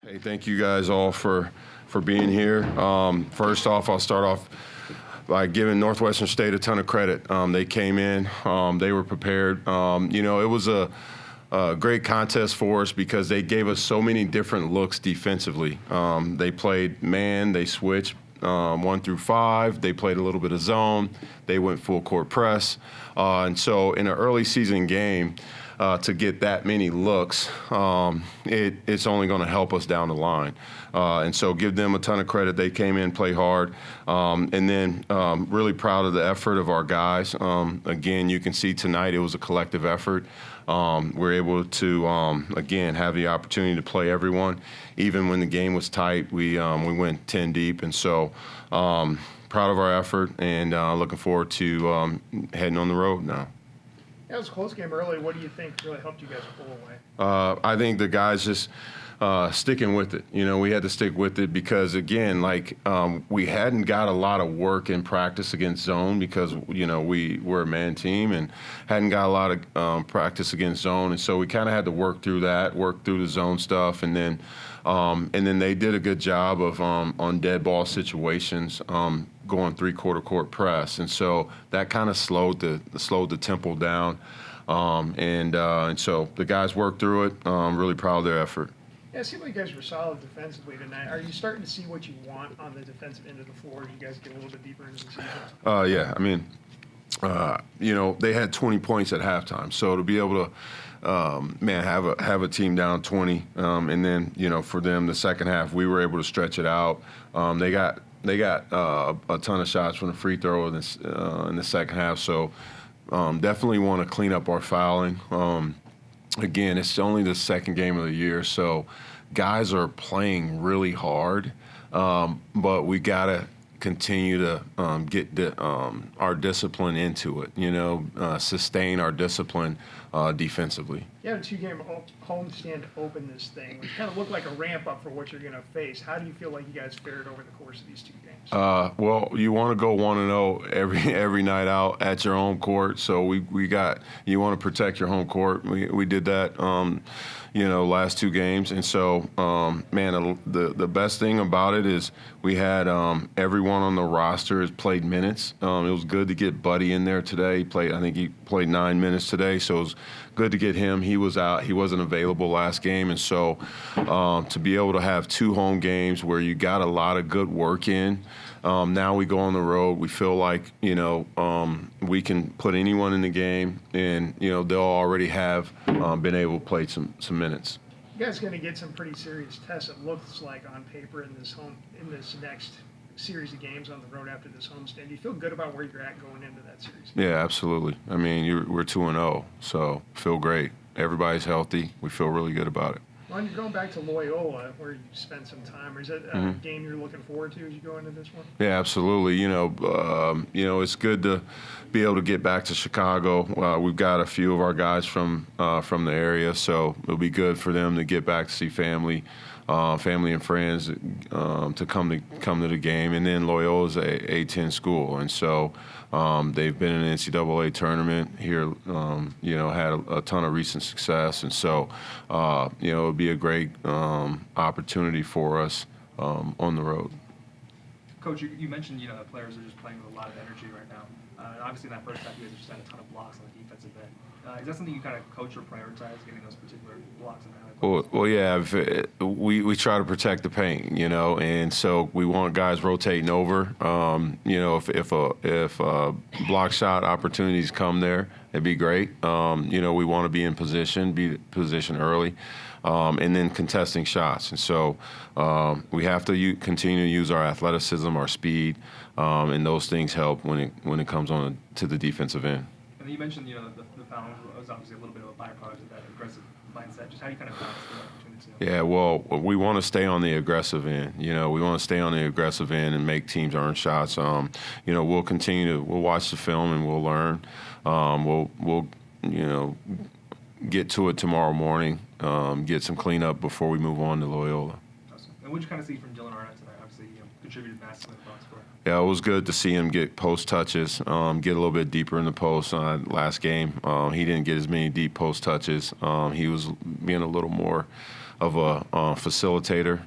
Hey, thank you guys all for being here. First off, I'll start off by giving Northwestern State a ton of credit. They came in, they were prepared. It was a great contest for us because they gave us so many different looks defensively. They played man, they switched 1 through 5. They played a little bit of zone. They went full court press. And so in an early season game, to get that many looks, it's only going to help us down the line. And so give them a ton of credit. They came in, played hard. And then really proud of the effort of our guys. Again, you can see tonight it was a collective effort. We're able to, again, have the opportunity to play everyone. Even when the game was tight, we went 10 deep. And so proud of our effort and looking forward to heading on the road now. That was a close game early. What do you think really helped you guys pull away? I think the guys just sticking with it. We had to stick with it because, again, we hadn't got a lot of work in practice against zone because, we were a man team and hadn't got a lot of practice against zone. And so we kind of had to work through the zone stuff. And then they did a good job of on dead ball situations going three-quarter court press. And so that kind of slowed the tempo down. And so the guys worked through it. Really proud of their effort. Yeah, it seemed like you guys were solid defensively tonight. Are you starting to see what you want on the defensive end of the floor as you guys get a little bit deeper into the season? Yeah. I mean, they had 20 points at halftime. So to be able to, have a team down 20, and then, for them, the second half, we were able to stretch it out. They got a ton of shots from the free throw in the second half. So definitely want to clean up our fouling. Again, it's only the second game of the year, so guys are playing really hard, but we got to continue to get our discipline into it, sustain our discipline defensively. You have a 2-game homestand to open this thing, which kind of looked like a ramp up for what you're going to face. How do you feel like you guys fared over the course of these 2 games? Well, you want to go 1-0 every night out at your home court, so you want to protect your home court. We did that. Last 2 games. And so, the best thing about it is we had everyone on the roster has played minutes. It was good to get Buddy in there today. I think he played 9 minutes today, so it was good to get him. He was out. He wasn't available last game. And so to be able to have 2 home games where you got a lot of good work in, now we go on the road. We feel like, we can put anyone in the game, and, they'll already have been able to play some minutes. You guys going to get some pretty serious tests, it looks like, on paper in this next series of games on the road after this homestand. Do you feel good about where you're at going into that series? Yeah, absolutely. I mean, we're 2-0, so feel great. Everybody's healthy. We feel really good about it. Well, you're going back to Loyola, where you spent some time. Or is that a game you're looking forward to as you go into this one? Yeah, absolutely. It's good to be able to get back to Chicago. We've got a few of our guys from the area, so it'll be good for them to get back to see family and friends to come to the game. And then Loyola's a A10 school, and so they've been in the NCAA tournament here. Had a ton of recent success, and so it'll be a great opportunity for us on the road. Coach, you mentioned the players are just playing with a lot of energy right now. Obviously, in that first half, you guys just had a ton of blocks on the defensive end. Is that something you kind of coach or prioritize, getting those particular blocks and Well, yeah. We try to protect the paint, and so we want guys rotating over. If block shot opportunities come there, it'd be great. We want to be in position early, and then contesting shots. And so we have to continue to use our athleticism, our speed, and those things help when it comes on to the defensive end. And you mentioned the foul was obviously a little bit of a byproduct of that aggressive mindset. Just how do you kind of balance that between the two? Yeah, well, we want to stay on the aggressive end. We want to stay on the aggressive end and make teams earn shots. We'll we'll watch the film and we'll learn. We'll get to it tomorrow morning, get some cleanup before we move on to Loyola. Awesome. And what did you kind of see from Dylan Arnett tonight? Obviously, contributed massively in the box score. Yeah, it was good to see him get post touches, get a little bit deeper in the post. Last game, he didn't get as many deep post touches. He was being a little more a facilitator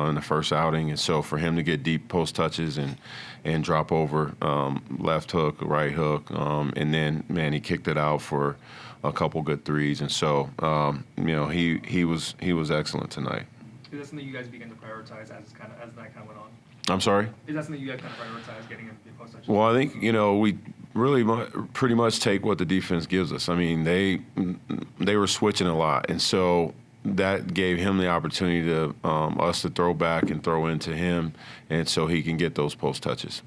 in the first outing, and so for him to get deep post touches and drop over left hook, right hook, and then man, he kicked it out for a couple good threes, and so he was excellent tonight. Is that something you guys begin to prioritize as the night kind of went on? I'm sorry? Is that something you guys kind of prioritize getting in post touches? Well, I think we really pretty much take what the defense gives us. I mean, they were switching a lot, and so that gave him the opportunity to us to throw back and throw into him, and so he can get those post touches.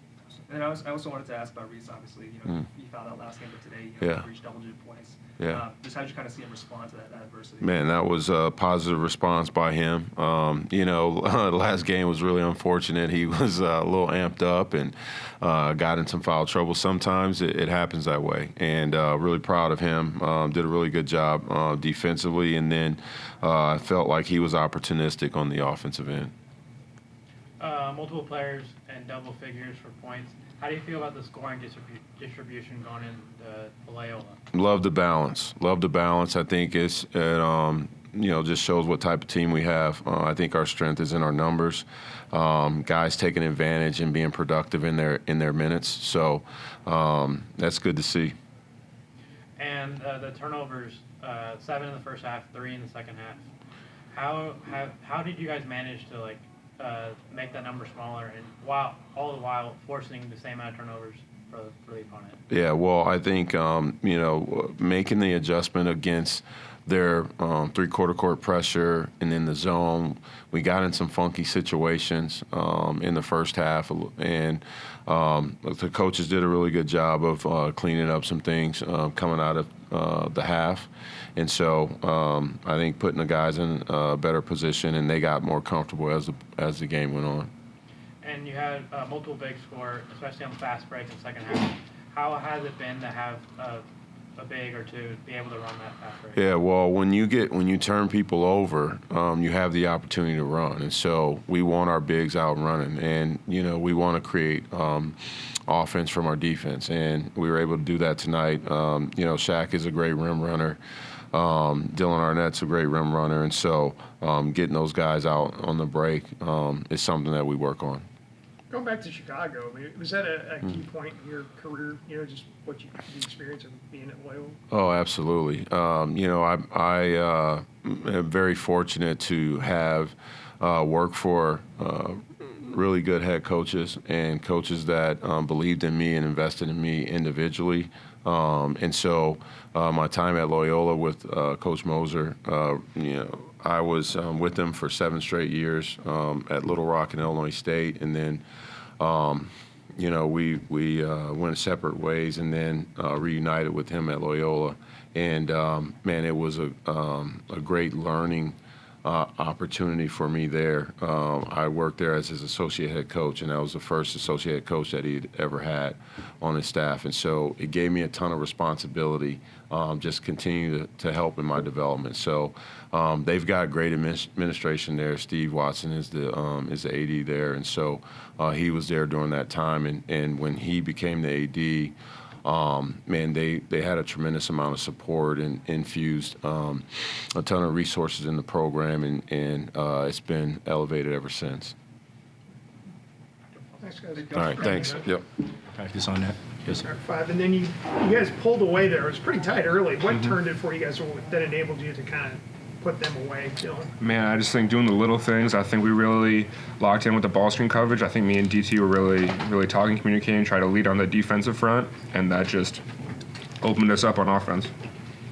And I also wanted to ask about Reese. Obviously, he fouled out last game, but today he reached double-digit points. Yeah. Just how did you kind of see him respond to that adversity? Man, that was a positive response by him. Last game was really unfortunate. He was a little amped up and got in some foul trouble. Sometimes it happens that way. And really proud of him. Did a really good job defensively. And then I felt like he was opportunistic on the offensive end. Multiple players and double figures for points. How do you feel about the scoring distribution going into Loyola? Love the balance. I think it just shows what type of team we have. I think our strength is in our numbers. Guys taking advantage and being productive in their minutes. So that's good to see. And the turnovers, 7 in the first half, 3 in the second half. How did you guys manage to make that number smaller and all the while forcing the same amount of turnovers for the opponent? Yeah, well, I think making the adjustment against their three-quarter court pressure and in the zone, we got in some funky situations in the first half, and the coaches did a really good job of cleaning up some things coming out of the half. And so I think putting the guys in a better position, and they got more comfortable as the game went on. And you had multiple big score, especially on the fast breaks in the second half. How has it been to have a big or two be able to run that fast break? Yeah, well, when you turn people over, you have the opportunity to run, and so we want our bigs out running, and we want to create offense from our defense, and we were able to do that tonight. Shaq is a great rim runner. Dylan Arnett's a great rim runner, and so getting those guys out on the break is something that we work on. Going back to Chicago, I mean, was that a key point in your career? Just what the experience of being at Loyola? Oh, absolutely. I am very fortunate to have worked for really good head coaches and coaches that believed in me and invested in me individually. And so my time at Loyola with Coach Moser, I was with them for 7 straight years at Little Rock and Illinois State, and then we went separate ways, and then reunited with him at Loyola. And man, it was a great learning opportunity for me there. I worked there as his associate head coach, and I was the first associate head coach that he'd ever had on his staff. And so it gave me a ton of responsibility, just continue to help in my development. So they've got great administration there. Steve Watson is the AD there, and so he was there during that time. And when he became the AD, man, they had a tremendous amount of support and infused a ton of resources in the program, and it's been elevated ever since. Thanks, guys. All right, thanks. Yep. Practice on that. Yes, sir. 5, and then you guys pulled away there. It was pretty tight early. What turned it for you guys that enabled you to kind of put them away, Dylan? Man, I just think doing the little things. I think we really locked in with the ball screen coverage. I think me and DT were really talking, communicating, trying to lead on the defensive front, and that just opened us up on offense.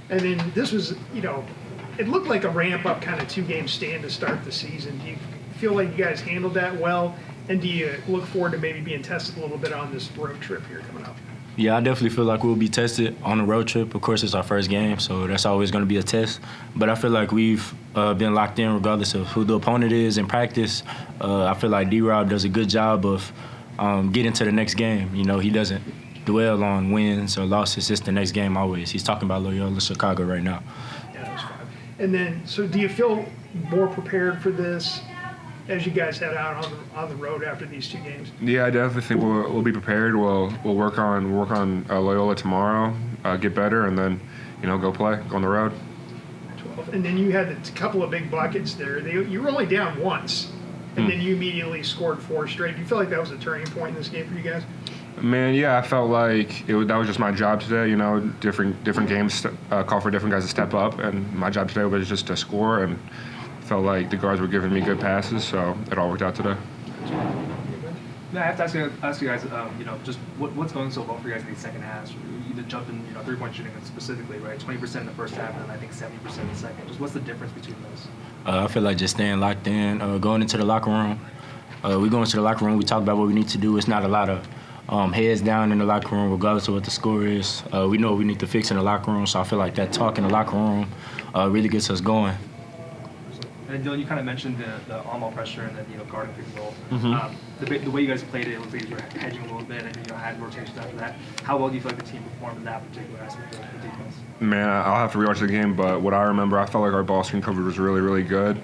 And then this was, it looked like a ramp-up kind of 2-game stand to start the season. Do you feel like you guys handled that well? And do you look forward to maybe being tested a little bit on this road trip here coming up? Yeah, I definitely feel like we'll be tested on the road trip. Of course, it's our first game, so that's always going to be a test. But I feel like we've been locked in regardless of who the opponent is in practice. I feel like D-Rob does a good job of getting to the next game. He doesn't dwell on wins or losses. It's the next game always. He's talking about Loyola Chicago right now. Yeah, that was 5. And then, so do you feel more prepared for this as you guys head out on the road after these 2 games? Yeah, I definitely think we'll be prepared. We'll work on Loyola tomorrow, get better, and then go play, go on the road. 12. and then you had a couple of big buckets there. You were only down once, and then you immediately scored 4 straight. Do you feel like that was a turning point in this game for you guys? Man, yeah, I felt like that was just my job today. You know, different games call for different guys to step up, and my job today was just to score. And felt like the guards were giving me good passes, so it all worked out today. Now, I have to ask you guys, just what's going so well for you guys in these second halves? The jump in, 3-point shooting specifically, right? 20% in the first half, and then I think 70% in the second. Just what's the difference between those? I feel like just staying locked in, going into the locker room. We go into the locker room, we talk about what we need to do. It's not a lot of heads down in the locker room, regardless of what the score is. We know what we need to fix in the locker room, so I feel like that talk in the locker room really gets us going. And Dylan, you kind of mentioned the on-ball pressure and then guarding pick and roll. Mm-hmm. The way you guys played it looks like you were hedging a little bit and had rotations after that. How well do you feel like the team performed in that particular aspect of the defense? Man, I'll have to rewatch the game, but what I remember, I felt like our ball screen coverage was really, really good.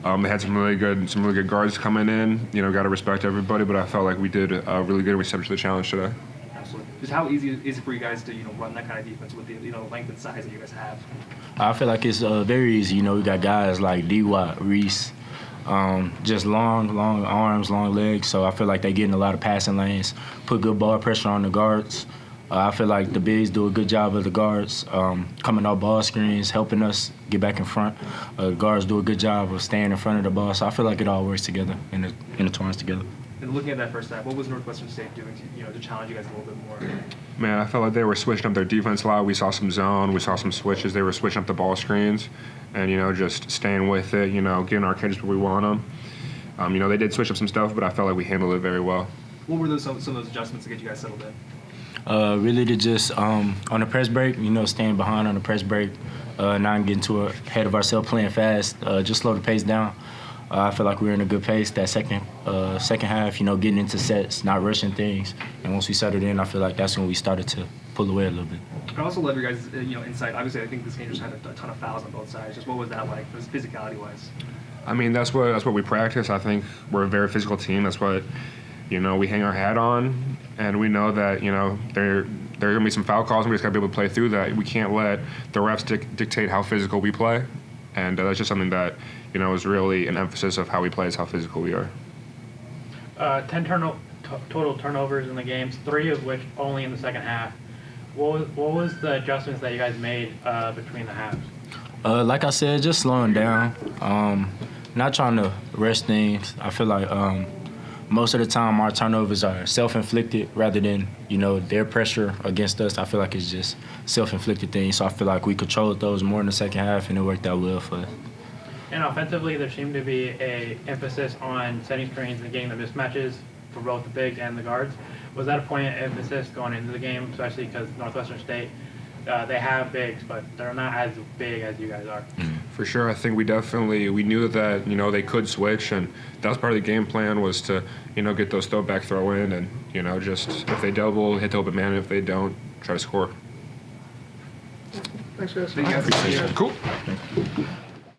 They had some really good guards coming in. Got to respect everybody, but I felt like we did really good. We stepped up to the challenge today. Absolutely. Just how easy is it for you guys to run that kind of defense with the length and size that you guys have? I feel like it's very easy. We got guys like D-Watt, Reese, just long arms, long legs. So I feel like they get in a lot of passing lanes, put good ball pressure on the guards. I feel like the bigs do a good job of the guards coming off ball screens, helping us get back in front. The guards do a good job of staying in front of the ball. So I feel like it all works together and intertwines together. And looking at that first half, what was Northwestern State doing to challenge you guys a little bit more? Man, I felt like they were switching up their defense a lot. We saw some zone, we saw some switches. They were switching up the ball screens and, just staying with it, getting our kids where we want them. They did switch up some stuff, but I felt like we handled it very well. What were some of those adjustments to get you guys settled in? Really to just, on the press break, staying behind on the press break, not getting too ahead of ourselves, playing fast, just slow the pace down. I feel like we were in a good pace that second half, getting into sets, not rushing things. And once we settled in, I feel like that's when we started to pull away a little bit. I also love your guys' insight. Obviously, I think this game just had a ton of fouls on both sides. Just what was that like, just physicality-wise? I mean, that's what we practice. I think we're a very physical team. That's what, we hang our hat on. And we know that, there are going to be some foul calls, and we just got to be able to play through that. We can't let the refs dictate how physical we play. And that's just something that, is really an emphasis of how we play is how physical we are. 10 total turnovers in the games, 3 of which only in the second half. What was the adjustments that you guys made between the halves? Like I said, just slowing down, not trying to rush things. I feel like most of the time our turnovers are self-inflicted rather than, their pressure against us. I feel like it's just self-inflicted things. So I feel like we controlled those more in the second half, and it worked out well for us. And offensively, there seemed to be a emphasis on setting screens and getting the mismatches for both the bigs and the guards. Was that a point of emphasis going into the game, especially because Northwestern State, they have bigs, but they're not as big as you guys are? For sure, I think we knew that, they could switch, and that was part of the game plan was to, get those throw-back throw-in and, just if they double, hit the open man. If they don't, try to score. Thanks, guys. Thank you guys. Cool.